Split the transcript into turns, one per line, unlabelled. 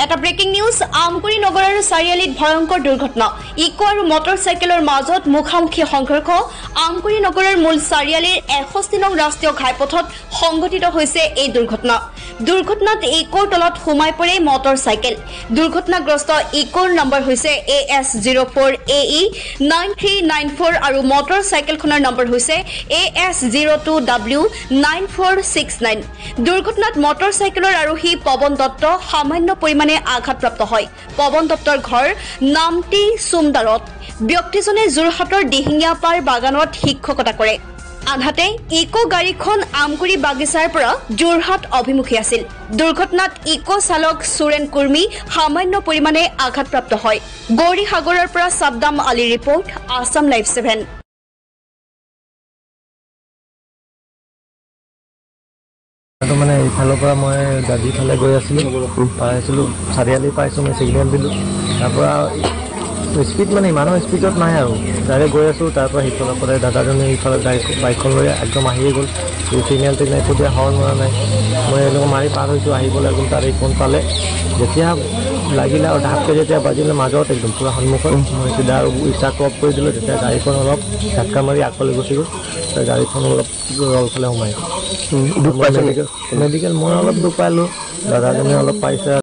এটা breaking news Amguri নগৰৰ চাৰিআলিত ভয়ংকৰ দুৰ্ঘটনা ইকো আৰু মটৰচাইকেলৰ মাজত মুখামুখি সংঘৰ্ষ আমগুৰি নগৰৰ মূল চাৰিআলিৰ 61 নং ৰাষ্ট্ৰীয় ঘাইপথত সংঘটিত হৈছে এই দুৰ্ঘটনাত ইকোৰ তলত সোমাই পৰে মটৰচাইকেল দুৰ্ঘটনাগ্ৰস্ত ইকোৰ নম্বৰ হৈছে AS04AE 9394 আৰু মটৰচাইকেলখনৰ নম্বৰ হৈছে AS02W 9469 দুৰ্ঘটনাত মটৰচাইকেলৰ আৰোহী পৱন দত্ত সামান্য পৰিমাণে আঘাতপ্ৰাপ্ত হয় পৱন দত্তৰ ঘৰ নামটি সুমদাৰত ব্যক্তিজনে যোৰহাটৰ দিহিঙিয়াপাৰ বাগানত শিক্ষকতা কৰে আনহাতে ইকো গাড়ীখন আমগুৰি বাগিচাৰ পৰা যোৰহাট অভিমুখী আছিল দুৰ্ঘটনাত ইকো চালক সুৰেন কুৰ্মী সামান্য পৰিমাণে আঘাতপ্ৰাপ্ত হয় গৌৰী সাগৰৰ পৰা সাবদাম আলী ৰিপৰ্ট আসাম লাইভ 7
মানে ইফালৰ পৰা মই গাড়ী ফালে গৈ পাইছিলোঁ চাৰিআলি পাইছোঁ মই ছিগনেল দিলোঁ তাৰপৰা স্পীড মানে ইমানৰ স্পীডত নাই আৰু ডাইৰেক্ট গৈ আছোঁ তাৰপৰা সিফালৰ পৰা দাদাজনে ইফালে বাইকখন লৈ একদম আহিয়ে গ'ল ছিগনেল টিগনেল একো দিয়া হৰ্ণ মৰা নাই মই এওঁলোকক মাৰি পাৰ হৈছোঁ আহিবলৈ একদম তাৰ এইখন পালে যেতিয়া লাগিলে আৰু ঢাপকৈ যেতিয়া বাজিলে মাজত একদম পূৰা সন্মুখত মই চিধা আৰু ষ্টাৰ্ট অফ কৰি দিলোঁ তেতিয়া গাড়ীখন অলপ ধাক্কা মাৰি আগফালে গুচি গ'ল গাড়ীখন অলপ ৰলফালে সোমাই মেডিকেল মই অলপ দুখ পালোঁ দাদাজনে অলপ পাইছে